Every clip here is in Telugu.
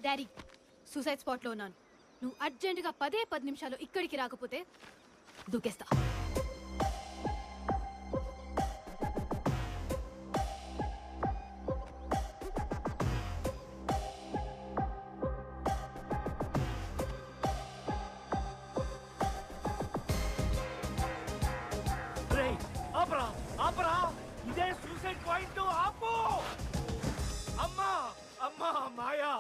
డాడీ సూసైడ్ స్పాట్లో ఉన్నాను. నువ్వు అర్జెంటుగా 10 నిమిషాలు ఇక్కడికి రాకపోతే దూకేస్తా. ఆపరా ఆపరా, ఇదే సూసైడ్ పాయింట్. ఆపు. అమ్మా అమ్మా మాయా,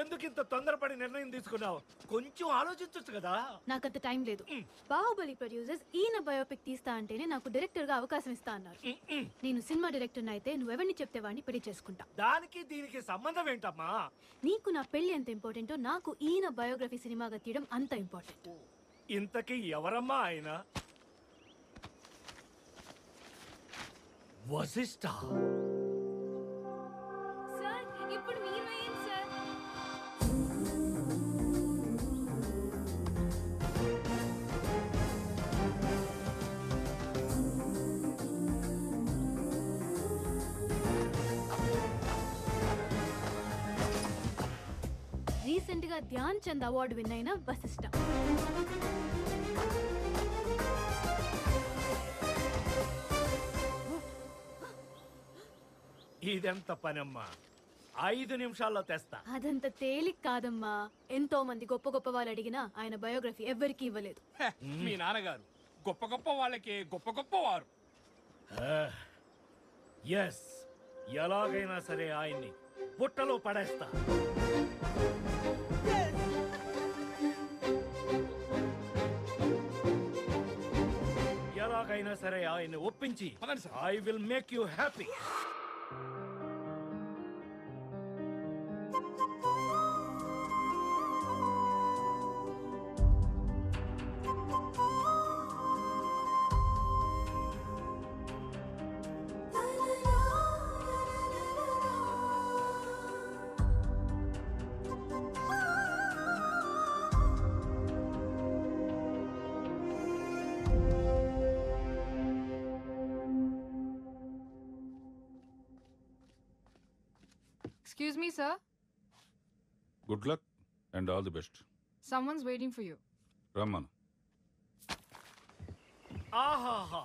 ఎందుకు ఇంత తొందరపడి నిర్ణయం తీసుకున్నావు? కొంచెం ఆలోచించొచ్చు కదా. నాకంత టైం లేదు. బాహుబలి ప్రొడ్యూసర్స్ ఈయన బయోపిక్ తీస్తా అంటేనే నాకు డైరెక్టర్ గా అవకాశం ఇస్తా అన్నారు. నేను సినిమా డైరెక్టర్ అయితే నువ్వెవరిని చెప్తే వాడిని పెళ్లి చేసుకుంటా. దానికి దీనికి సంబంధం ఏంటమ్మా? నీకు నా పెళ్లి ఎంత ఇంపార్టెంటో నాకు ఈయన బయోగ్రఫీ సినిమాగా తీయడం అంత ఇంపార్టెంట్. ఇంతకీ ఎవరమ్మా ఆయన? వశిష్ఠ. సార్ ఇప్పుడు మీరు వేయండి సార్. రీసెంట్ గా ధ్యాన్ చంద్ అవార్డు విన్ అయిన వశిష్ఠ. ఇదెంత పనమ్మా? 5 నిమిషాల్లో తెస్తా. అదంత తేలిక కాదమ్మా. ఎంతో మంది గొప్ప గొప్ప వాళ్ళు అడిగినా ఆయన బయోగ్రఫీ ఎవ్వరికీ ఇవ్వలేదు. మీ నాన్నగారు గొప్ప గొప్ప వాళ్ళకి గొప్ప గొప్పవారు. ఎస్, ఎలాగైనా సరే ఆయన్ని బుట్టలో పడేస్తా. ఎలాగైనా సరే ఆయన్ని ఒప్పించి I will make you happy. Excuse me, sir. Good luck and all the best. Someone's waiting for you. Raman. ఆహాహా,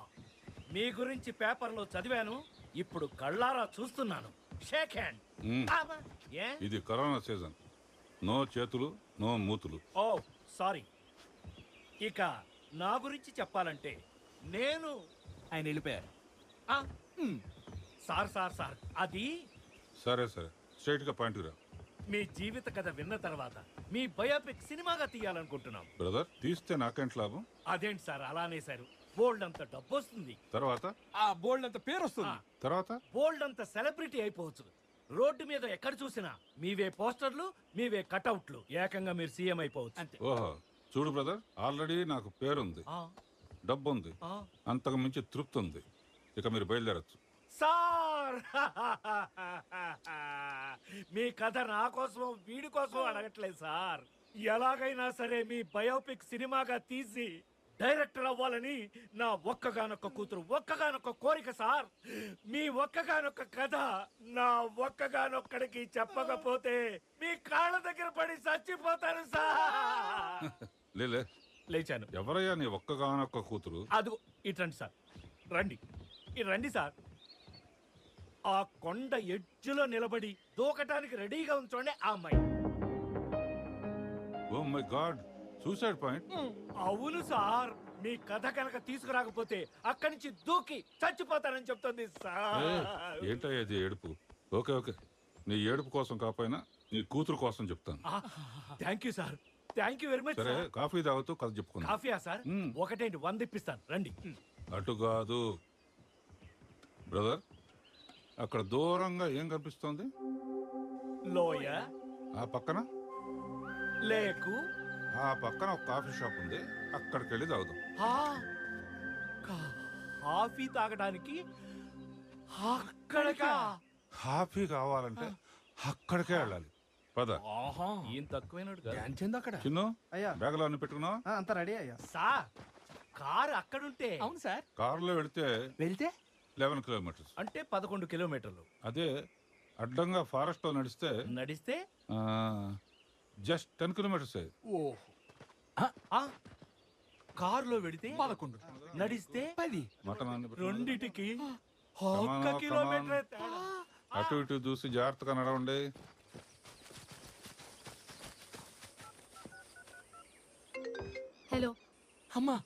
మీ గురించి పేపర్లో చదివాను, ఇప్పుడు కళ్ళారా చూస్తున్నాను. Shake hand. ఏ? ఇది కరోనా సీజన్. నో చేతులు, నో మూతులు. Oh sorry. ఇక నా గురించి చెప్పాలంటే నేను ఆయన వెళ్ళిపోయారు. సార్ సార్ సార్ అది సరే సరే, స్ట్రైట్ గా పాయింట్ రా. మీ జీవిత కథ విన్న తర్వాత మీ బయోపిక్ సినిమాగా తీయాలనుకుంటున్నాం. బ్రదర్, తీస్తే నాకేంటి లాభం? అదేంటి సార్ అలానే సార్? బోల్డ్ అంత డబ్బు వస్తుంది. తర్వాత ఆ బోల్డ్ అంత పేరు వస్తుంది. తర్వాత బోల్డ్ అంత సెలబ్రిటీ అయిపోవచ్చు. రోడ్డు మీద ఎక్కడ చూసినా మీవే పోస్టర్లు, మీవే కటౌట్లు. ఏకంగా మీరు సీఎం అయిపోవచ్చు. అంతే. ఓహో, చూడు బ్రదర్, ఆల్రెడీ నాకు పేరుంది, డబ్బు ఉంది, అంతకు మించి తృప్తి ఉంది. ఇక మీరు బయలుదేరచ్చు. సార్ మీ కథ నా కోసం వీడి కోసం అడగట్లేదు సార్. ఎలాగైనా సరే మీ బయోపిక్ సినిమాగా తీసి డైరెక్టర్ అవ్వాలని నా ఒక్కగానొక్క కూతురు ఒక్కగానొక్క కోరిక సార్. మీ ఒక్కగానొక్క కథ నా ఒక్కగానొక్కడికి చెప్పకపోతే మీ కాళ్ళ దగ్గర పడి చచ్చిపోతాను సార్. లేలే, లేచాను. ఎవరయ్యా నీ ఒక్కగానొక్క కూతురు? అదిగో ఇట్రండి సార్, రండి ఇటు రండి సార్. ఆ కొండ ఎడ్జులో నిలబడి దూకటానికి రెడీగా ఉంచండి ఆ అమ్మాయి. Oh my God, suicide point. అవును సార్, మీ కథ కనుక తీసుకురాకపోతే అక్కడి నుంచి దూకి చచ్చిపోతానని చెప్తుంది సార్. ఏంటయ్యా ఇది ఏడుపు? ఓకే ఓకే, నీ ఏడుపు కోసం కాకపోయినా నీ కూతురు కోసం చెప్తాను. Thank you sir, thank you very much. సరే, కాఫీ తాగుతూ కథ చెప్పుకుందాం. కాఫీయా సార్? ఒకటేంటి 100 ఇప్పిస్తాను, రండి. అటు కాదు బ్రదర్, అక్కడ దూరంగా ఏం కనిపిస్తోంది? లోయ, ఆ పక్కన లేకు, ఆ పక్కన ఒక కాఫీ షాప్ ఉంది, అక్కడికి వెళ్ళి తాగుదాం. కాఫీ తాగడానికి అక్కడికా? కాఫీ కావాలంటే అక్కడికే వెళ్ళాలి. పద. ఈయన తక్కువైనడు అక్కడ చిన్ను, అయ్యా బ్యాగులో అన్ని పెట్టుకున్నావా? అంతా రెడీ అయ్యా. సార్ కారు అక్కడుంటే అవును సార్. కారులో వెళితే వెళ్తే 11 కిలోమీటర్స్, అంటే 11 కిలోమీటర్లు. అదే అడ్డంగా ఫారెస్ట్ లో నడిస్తే నడిస్తే జస్ట్ 10 కిలోమీటర్స్. ఓహో, కారులో వెడితే 11, నడిస్తే 10. మటన్ రెండిటికి Come on, 1 కిలోమీటర్ తేడా. అటు ఇటు చూసి జాగ్రత్తగా నడవండి. హలో. అమ్మా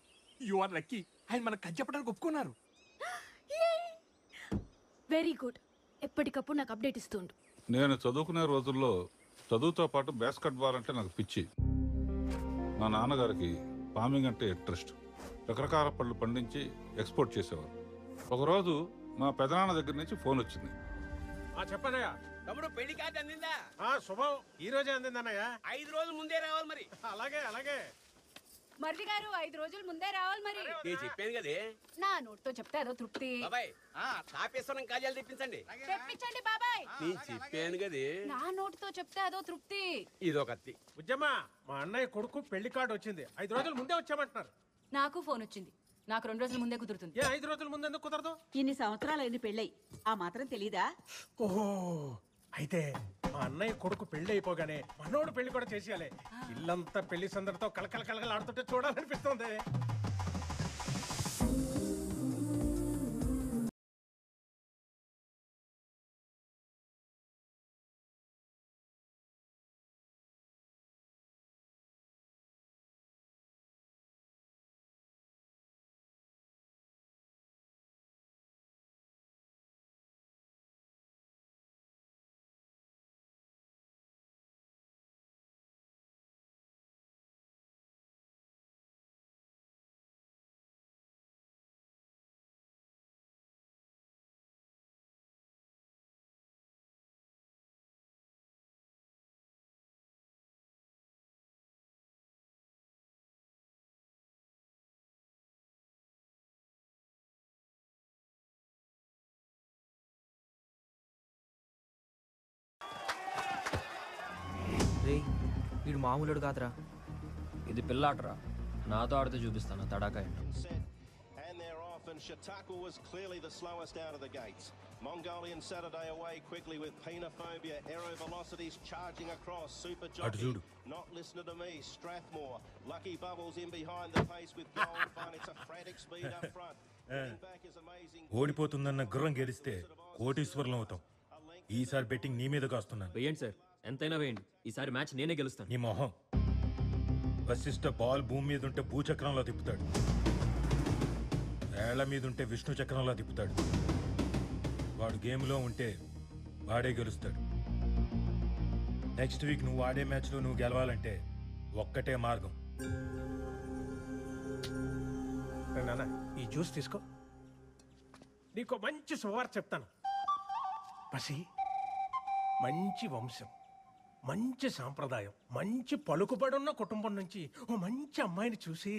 యు ఆర్ లక్కీ. ఆయన మనకు కథ చెప్పడానికి ఒప్పుకున్నారు. Very good. ఎప్పటికప్పుడు నాకు అప్డేట్ ఇస్తుండు. నేను చదువుకునే రోజుల్లో చదువుతో పాటు బాస్కెట్ బాల్ అంటే నాకు పిచ్చి. మా నాన్నగారికి ఫార్మింగ్ అంటే ఇంట్రెస్ట్. రకరకాల పళ్ళు పండించి ఎక్స్పోర్ట్ చేసేవారు. ఒకరోజు మా పెదనాన్న దగ్గర నుంచి ఫోన్ వచ్చింది. చెప్పనయ్యా. తమ్ముడు పెళ్లి కార్డు అందిందా? శుభం ఈ రోజే అందిందన్నయ్య. 5 రోజుల ముందే రావాలి మరి. అలాగే అలాగే. మరిది గారు 5 రోజులు ముందే రావాలి మరి. నేను చెప్పాను కదే. నా నోట్తో చెప్తే అదో తృప్తి. బాబాయ్ తాపేశ్వరం కాజాలు తెప్పించండి. తెప్పించండి బాబాయ్. నేను చెప్పాను కదే. నా నోటితో చెప్తే అదో తృప్తి. ఇదొకత్తి. ఉజ్జమ్మా, మా అన్నయ్య కొడుకు పెళ్లి కార్డు వచ్చింది. 5 రోజుల ముందే వచ్చామంటున్నారు. నాకు ఫోన్ వచ్చింది. నాకు 2 రోజుల ముందే కుదురుతుంది. 5 రోజుల ముందు ఎందుకు కుదరదు? ఇన్ని సంవత్సరాలైన పెళ్ళై ఆ మాత్రం తెలీదా? ఓహో, అయితే మా అన్నయ్య కొడుకు పెళ్లి అయిపోగానే మనోడు పెళ్లి కూడా చేసేయాలి. ఇల్లంతా పెళ్లి సందడితో కలకల కలకల ఆడుతుంటే చూడాలనిపిస్తుంది. వీడు మామూలుడు కాదురా, ఇది పిల్లాటరా. నాతో ఆడితే చూపిస్తాను తడాకా. And they're off, and Chautauqua was clearly the slowest out of the gates. Mongolian Saturday away quickly with Penophobia. Aero Velocities charging across. Super Jockey, Not Listening to Me, Strathmore. Lucky Bubbles in behind the pace with Gold Fun. It's a frantic speed up front. Back is amazing. ఓడిపోతుందన్న గుర్రం గెలిస్తే కోటీశ్వరులం అవుతాం. ఈసారి బెట్టింగ్ నీ మీద కాస్తున్నాను. వేయండి సార్, ఎంతైనా వేయండి. ఈసారి మ్యాచ్ నేనే గెలుస్తాను. నీ మొహం. వశిష్ఠ బాల్ భూమి మీద ఉంటే భూచక్రంలో తిప్పుతాడు. వేళ్ల మీద ఉంటే విష్ణు చక్రంలో తిప్పుతాడు. వాడు గేమ్లో ఉంటే వాడే గెలుస్తాడు. నెక్స్ట్ వీక్ నువ్వు ఆడే మ్యాచ్లో నువ్వు గెలవాలంటే ఒక్కటే మార్గం. నాన్న, ఈ జ్యూస్ తీసుకో. నీకు మంచి శుభవార్త చెప్తాను. పసి, మంచి వంశం, మంచి సాంప్రదాయం, మంచి పలుకుబడున్న కుటుంబం నుంచి ఓ మంచి అమ్మాయిని చూసి.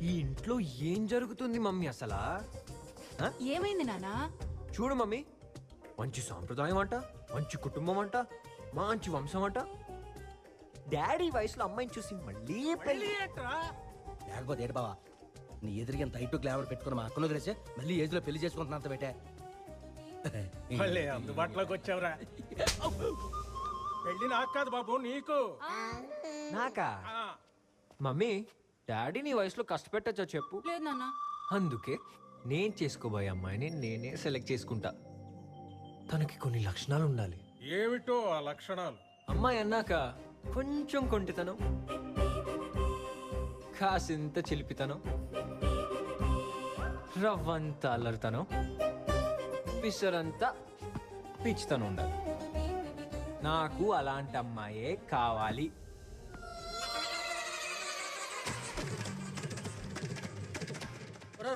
ఈ ఇంట్లో ఏం జరుగుతుంది మమ్మీ అసలా? ఏమైంది నానా? చూడు మమ్మీ, మంచి సాంప్రదాయం అంట, మంచి కుటుంబం అంట, మంచి వంశం అంట. డాడీ వయసులో అమ్మాయిని చూసి మళ్ళీ పెళ్లి. లేకపోతే ఏంటి బావా, నీ ఎదురుగా ఎంత హైట్ గ్లామర్ పెట్టుకుని మా అక్కను తెలిసే మళ్ళీ ఏజ్ లో పెళ్లి చేసుకుంటున్నంత పెట్టే. మళ్ళీ అందుబాటులోకి వచ్చావురా. పెళ్లి నాకు కాదు బాబు, నీకు. నాకా? మమ్మీ, డాడీ నీ వయసులో కష్టపెట్టచ్చా చెప్పు? లేదు నాన్న. అందుకే నేను చేసుకోబోయే అమ్మాయిని నేనే సెలెక్ట్ చేసుకుంటా. తనకి కొన్ని లక్షణాలు ఉండాలి. ఏమిటో ఆ లక్షణాలు? అమ్మాయి అన్నాక కొంచెం కొంటితనం, కాసింత చిలిపితనం, రవ్వంత అల్లరితనం, పిసరంతా పిచ్చితనం ఉండాలి. నాకు అలాంటి అమ్మాయే కావాలి.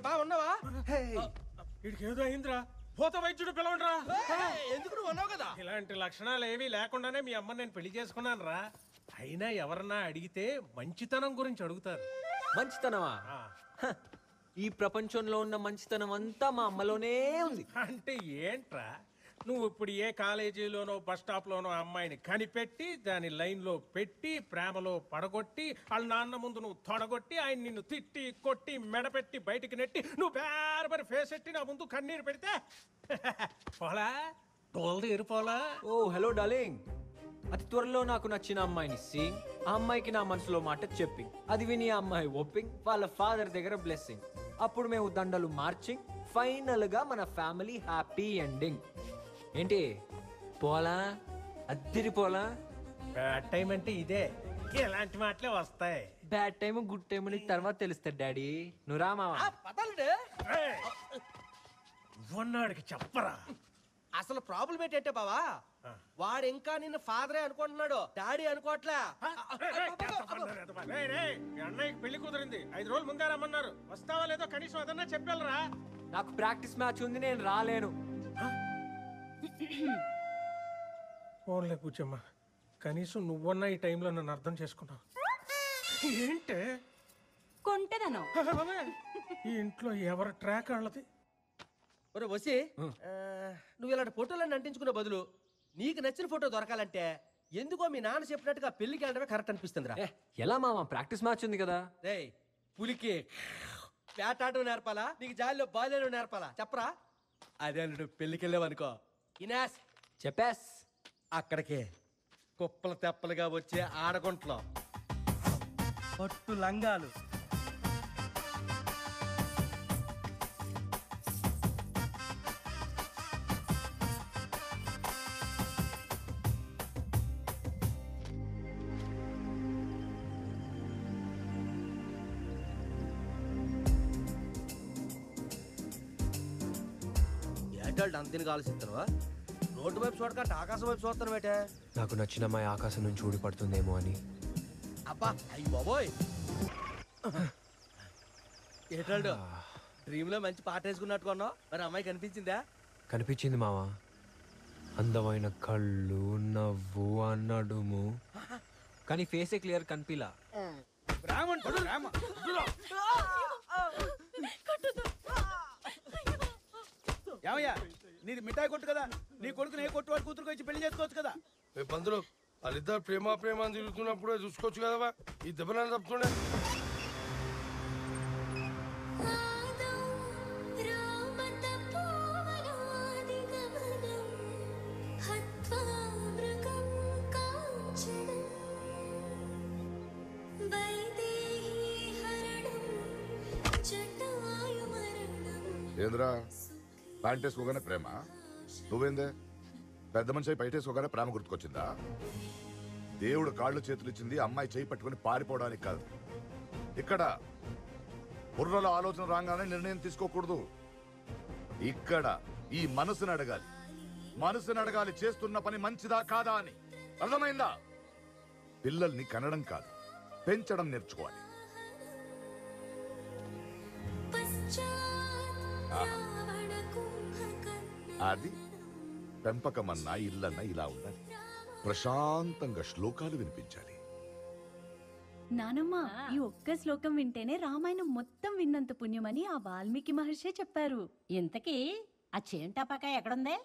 బాగున్నావా? వీడికి ఏదో అయిందిరా. భూత వైద్యుడు పిలవండిరా. ఎందుకు నువ్వు అన్నావు కదా. ఇలాంటి లక్షణాలు ఏమీ లేకుండానే మీ అమ్మని నేను పెళ్లి చేసుకున్నాను రా. అయినా ఎవరన్నా అడిగితే మంచితనం గురించి అడుగుతారు. మంచితనమా? హ, ఈ ప్రపంచంలో ఉన్న మంచితనం అంతా మా అమ్మలోనే ఉంది. అంటే ఏంట్రా, నువ్వు ఇప్పుడు ఏ కాలేజీలోనో బస్ స్టాప్ లోనో అమ్మాయిని కనిపెట్టి దాని లైన్ లో పెట్టి ప్రేమలో పడగొట్టి వాళ్ళ నాన్న ముందు నువ్వు తొడగొట్టి ఆయన నిన్ను తిట్టి కొట్టి మెడపెట్టి బయటికి నెట్టి నువ్వు బేరబరి ఫేస్ ఎట్టి నా ముందు కన్నీరు పెడితే పోలా టోల్ది ఎరిపోలా. ఓ హలో డార్లింగ్. అతి త్వరలో నాకు నచ్చిన అమ్మాయిని సీయింగ్, ఆ అమ్మాయికి నా మనసులో మాట చెప్పి, అది విని ఆ అమ్మాయి ఒప్పింగ్, వాళ్ళ ఫాదర్ దగ్గర బ్లెస్సింగ్, అప్పుడు మేము దండలు మార్చింగ్, ఫైనల్ గా మన ఫ్యామిలీ హ్యాపీ ఎండింగ్. ఏంటి పోలా? అద్దరి పోలా? బ్యాడ్ టైం అంటే ఇదే, ఇలాంటి మాటలే వస్తాయి. బ్యాడ్ టైం గుడ్ టైం నీకు తర్వాత తెలుస్తుంది డాడీ. నువ్వు రామావా? ఉన్నాడికి చెప్పరా. అసలు ప్రాబ్లం ఏంటంటే బావా, వాడు ఇంకా నిన్ను ఫాదరే అనుకుంటున్నాడు, డాడీ అనుకోవట్లే. మీ అన్నయ్యకి పెళ్లి కుదిరింది, 5 రోజులు ముందే రమ్మన్నారు. వస్తావా లేదో కనీసం అదన్నా చెప్పాలరా. నాకు ప్రాక్టీస్ మ్యాచ్ ఉంది, నేను రాలేను. ఫోన్లే కూర్చోమ్మా, కనీసం నువ్వన్నా ఈ టైంలో నన్ను అర్థం చేసుకున్నావు. ఏంటే కొంటెదను. ఈ ఇంట్లో ఎవరి ట్రాక్ వాళ్ళది. ఒరే వసి, నువ్వు ఇలాంటి ఫోటోలన్నీ అంటించుకునే బదులు నీకు నచ్చిన ఫోటో దొరకాలంటే ఎందుకో మీ నాన్న చెప్పినట్టుగా పెళ్లికి వెళ్ళడమే కరెక్ట్ అనిపిస్తుందిరా. ఎలా మామ, ప్రాక్టీస్ మ్యాచ్ ఉంది కదా. రే పులికి వేటాడడం నేర్పాలా, నీకు జాలిలో బాల్యం నేర్పాలా చెప్పరా. అదే నువ్వు పెళ్లికి వెళ్ళావనుకో ఇనాస్ చెప్పేస్, అక్కడికి కుప్పలు తెప్పలుగా వచ్చే ఆడగుంట్లో పట్టు లంగాలు, ఏటాళ్ళు అంతని ఆలోచిస్తానువా. రోడ్డు వైపు చూడకంటే ఆకాశం వైపు చూస్తాను బేటే. నాకు నచ్చిన అమ్మాయి ఆకాశం నుంచి ఊడిపడుతుందేమో అని. అబ్బా అయ్యి బాబోయ్, ఏటాళ్ళు డ్రీమ్ లో మంచి పాట వేసుకున్నట్టు కొన్నావు, మరి అమ్మాయి కనిపించిందా? కనిపించింది మామ. అందమైన కళ్ళు, నవ్వు, అన్నడుము, కానీ ఫేసే క్లియర్ కనిపిలా. ఏమయ్యా, నీది మిఠాయి కొట్టు కదా, నీ కొడుకు నే కొట్టు వాడి కూతురుకు వచ్చి పెళ్లి చేసుకోవచ్చు కదా. పంతులు వాళ్ళిద్దరు ప్రేమ ప్రేమ అని తిరుగుతున్నప్పుడే చూసుకోవచ్చు కదవా, ఈ దెబ్బలను తప్పుతుండే. ఏంద్రా, ప్యాంట్ వేసుకోగానే ప్రేమ? నువ్వేందే పెద్ద మనిషి బయట వేసుకోగానే ప్రేమ గుర్తుకొచ్చిందా? దేవుడు కాళ్ళు చేతులు ఇచ్చింది అమ్మాయి చేయి పట్టుకుని పారిపోవడానికి కాదు. ఇక్కడ బుర్రలో ఆలోచన రాగానే నిర్ణయం తీసుకోకూడదు. ఇక్కడ ఈ మనసుని అడగాలి, మనసుని అడగాలి చేస్తున్న పని మంచిదా కాదా అని. అర్థమైందా? పిల్లల్ని కనడం కాదు, పెంచడం నేర్చుకోవాలి. అది పెంపకమన్నా ఇల్లన్నా ఇలా ఉండాలి. ప్రశాంతంగా శ్లోకాలు వినిపించాలి. నానమ్మ, ఈ ఒక్క శ్లోకం వింటేనే రామాయణం మొత్తం విన్నంత పుణ్యమని ఆ వాల్మీకి మహర్షి చెప్పారు. ఇంతకీ ఆ చేంటపాక ఎక్కడుందే?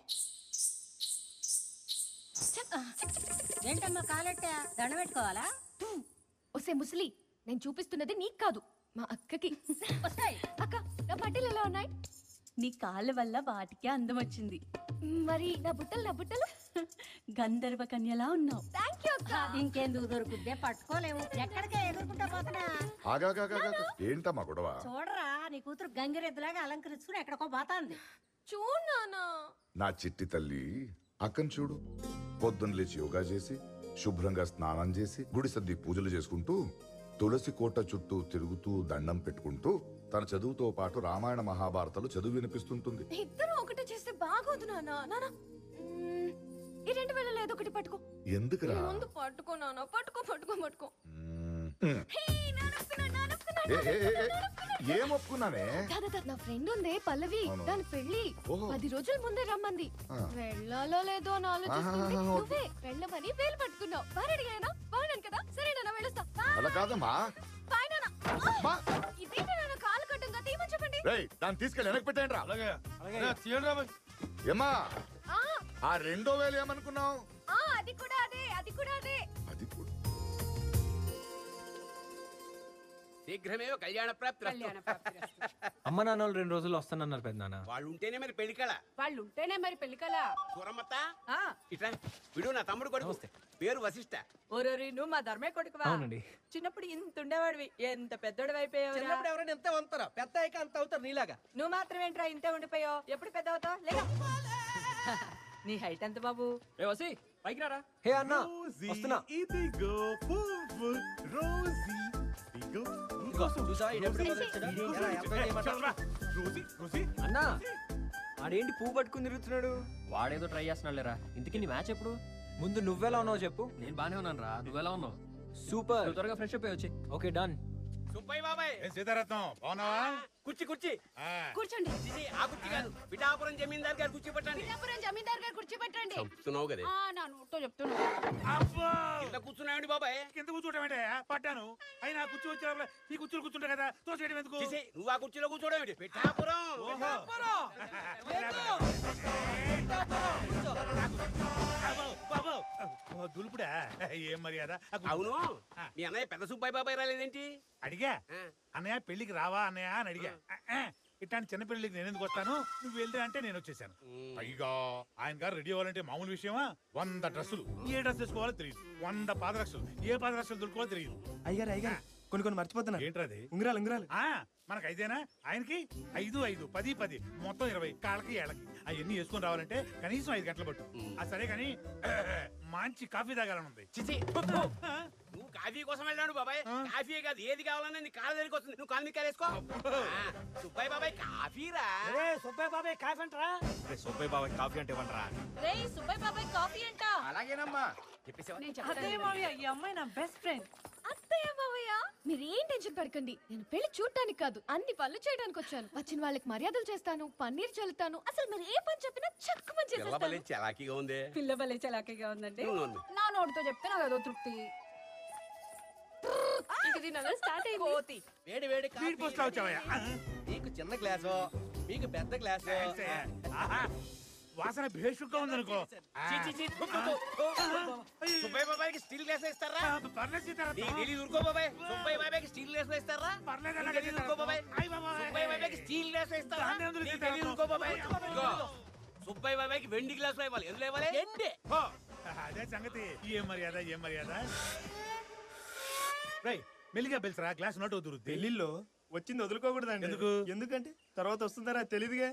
ఏంటమ్మా కాలెట్టా, దండ పెట్టుకోవాలా? ఒసే ముసలి, నేను చూపిస్తున్నది నీకు కాదు, మా అక్కకి. అక్క, నా బట్టలు ఎలా ఉన్నాయి? నీ కాళ్ళ వల్ల వాటికే అందం వచ్చింది. మరి నా బుట్టలు గంధర్వ కన్యలా ఉన్నావు. థ్యాంక్ యూ అక్క. ఇంకెందుకు దొరుకుద్దే, పట్టుకోలేము. ఎక్కడికే ఎదుర్కొంటా పోతున్నా. ఏంటమ్మా గొడవ? చూడరా, నీ కూతురు గంగిరెద్దులాగా అలంకరించుకుని ఎక్కడికో పోతాంది. చూడనా? నా చిట్టి తల్లి అక్కను చూడు. పొద్దున్న లేచి యోగా చేసి, శుభ్రంగా స్నానం చేసి, గుడి సర్ది పూజలు చేసుకుంటూ, తులసి కోట చుట్టూ తిరుగుతూ దండం పెట్టుకుంటూ తన చదువుతో పాటు రామాయణ మహాభారతాలు చదువు వినిపిస్తుంటుంది. ఇద్దరు ఒకటి చేస్తే బాగోదు నాన్న. ఈ 2000 ఏదో ఒకటి పట్టుకో. ఎందుకురా? ముందు పట్టుకో నాన్న, పట్టుకో. ఏం ఒప్పుకున్నానే? నా ఫ్రెండ్ ఉందే పల్లవి, దాని పెళ్లి 10 రోజుల ముందే రమ్మంది. వెళ్ళాలో లేదో అని ఆలోచిస్తుంది. నువ్వే వెళ్ళమని వేలు పట్టుకున్నావు. బాగా అడిగానా? బాగున్నాను కదా? సరే నాన్న, వెళ్ళొస్తా. అలా కాదమ్మా. బాయ్ నాన్న. ఇదేంటి నాన్న కాలు కట్టంగా తీయమని చెప్పండి. దాన్ని తీసుకెళ్ళి వెనక్కి పెట్టండి రా. ఏమ్మా, ఆ 2000 ఏమనుకున్నావు? అది కూడా అదే. అది కూడా శీఘ్రమేవ కళ్యాణ ప్రాప్తి. అమ్మ నాన్న వాళ్ళు 2 రోజుల్లో వస్తానన్నారు పెద్దనాన్న. వాళ్ళు ఉంటేనే మరి పెళ్లికళ. వాళ్ళు ఉంటేనే మరి పెళ్ళికలా. సూరమ్మత్త ఇట్లా విడు, నా తమ్ముడు కొడుకు, పేరు వశిష్ట. ఓరోరి నువ్వు మా ధర్మే కొడుకువా? అవునండి. చిన్నప్పుడు ఇంత ఉండేవాడివి, ఎంత పెద్దోడు అయిపోయావు. చిన్నప్పుడు ఎవరైనా ఎంత ఉంటారా, పెద్ద అయ్యాక అంత అవుతారు నీలాగా. నువ్వు మాత్రం ఏంట్రా ఇంతే ఉండిపోయావు? ఎప్పుడు పెద్ద అవుతావు? లేదా నీ హైట్ ఎంత బాబు? పైకి రారా. హే అన్న వస్తున్నా. ఇదిగో పువ్వు రోజీ, ఇదిగో చూసావా ఈడెప్పుడు మొదలెట్టాడో? ఎలా ఎంజాయ్ చేయమంటావా? అన్నా ఆడేంటి పువ్వు పట్టుకుని తిరుగుతున్నాడు? వాడేదో ట్రై చేస్తున్నాడు లేరా. ఇంతకీ నీ మ్యాచ్ ఎప్పుడు? ముందు నువ్వెలా ఉన్నావు చెప్పు. నేను బానే ఉన్నాను రా. నువ్వెలా ఉన్నావు? సూపర్. త్వరగా ఫ్రెష్ అప్ వచ్చి. Okay done. సుబ్బయ్య బాబాయ్. సీతారత్నం బాగున్నావా? కుర్చీ కుర్చీ కూర్చోండి. ఆ కుర్చీ కాదు, పిఠాపురం జమీందార్ గారు కుర్చీ పట్టండి. పిఠాపురం జమీందార్ గారు కూర్చోబెట్టండి. చెప్తున్నావు కదా. నా నోటితో చెప్తున్నా. కింద కూర్చున్నాయండి బాబాయ్. కింద కూర్చోవడం అంటే పట్టాను అయినా కుర్చీ వచ్చే ఈ కుర్చీలు కూర్చుంటా కదా, తోసేయడం ఎందుకు? నువ్వు ఆ కుర్చీలో కూర్చోవడం ఏంటి? పిఠాపురం. దులుపుడా ఏం మర్యాద? అవును, మీ అన్నయ్య పెద్ద సుబ్బయ్య బాబాయ్ రాలేదేంటి? అడిగా అన్నయ్య పెళ్లికి రావా అన్నయ్య అని అడిగా. ఇట్లాంటి చిన్న పెళ్లికి నేను ఎందుకు వస్తాను, నువ్వు వెళ్తే అంటే నేను వచ్చేసాను. పైగా ఆయన గారు రెడీ అవ్వాలంటే మామూలు విషయమా? 100 డ్రెస్సులు, ఏ డ్రెస్ వేసుకోవాలో తెలియదు. 100 పాదరక్షలు, ఏ పాదరక్షలు దొరుకోవాలో తెలియదు. అయ్యారు కొన్ని మర్చిపోతున్నా. ఏంట్రది? ఉంగరాలు. మనకు 5ఏనా? ఆయనకి 5, 5, 10, 10 మొత్తం 20. కాళ్ళకి ఏళ్ళకి అవన్నీ వేసుకొని రావాలంటే కనీసం 5 గంటలు పట్టు. సరే కానీ మంచి కాఫీ తాగాలనుంది. చిచి, నువ్వు కాఫీ కోసం వెళ్ళాడు బాబాయ్. కాఫీ కాదు, ఏది కావాలన్నా నీ కాళ్ళ దగ్గరికి వస్తుంది. నువ్వు కాలు నిక్కాలు వేసుకో. సుబ్బయ్య బాబాయ్ కాఫీరా. సుబ్బయ్య బాబాయ్ కాఫీ అంటారా? సుబ్బయ్య బాబాయ్ కాఫీ అంటే ఇవ్వండిరా. రేయ్ సుబ్బయ్య బాబాయ్ కాఫీ అంట. అలాగేనమ్మా. చెప్పేసావా? ఈ అమ్మాయి నా బెస్ట్ ఫ్రెండ్. అత్తయ్య మావయ్య మీరేం టెన్షన్ పడకండి. నేను పెళ్లి చూడటానికి కాదు, అన్ని పనులు చేయడానికి వచ్చాను. వచ్చిన వాళ్ళకి మర్యాదలు చేస్తాను, పన్నీర్ చల్లుతాను. అసలు మీరు ఏ పని చెప్పినా చక్కుమని చేసేస్తాను. చలాకీగా ఉంది. పిల్ల భలే చలాకీగా ఉందంటే నువ్వు నా నోటితో చెప్తే నాకు అదో తృప్తి. ఇది నగర స్టార్ట్ అయింది. వేడి వేడి కాఫీ. స్పీడ్ పోస్ట్ లో వచ్చావయ్యా. నీకు చిన్న గ్లాసు, మీకు పెద్ద గ్లాసు. వాసన భేషుగ్గా ఉందనుకో. సుబ్బయ్య బాబాయ్కి స్టీల్ గ్లాస్ ఇస్తారా? పర్లేదు సీతారాం. ఊరుకో బాబాయ్. సుబ్బయ్య బాబాయ్కి స్టీల్ గ్లాస్ ఇస్తారా? పర్లేదు ఊరుకో బాబాయ్. సుబ్బయ్య బాబాయ్కి స్టీల్ గ్లాస్ ఇస్తారా? ఊరుకో బాబాయ్. సుబ్బయ్య బాబాయ్కి వెండి గ్లాస్ ఇవ్వాలి. ఎందులో ఇవ్వాలి? అదే సంగతి. ఏం మర్యాద. రై మెల్లిగా పిలిచరా, గ్లాస్ నోట్ వదురుద్ది. పెళ్లిలో వచ్చింది వదులుకోకూడదండి. ఎందుకు? ఎందుకంటే తర్వాత వస్తుందరా తెలీదుగా.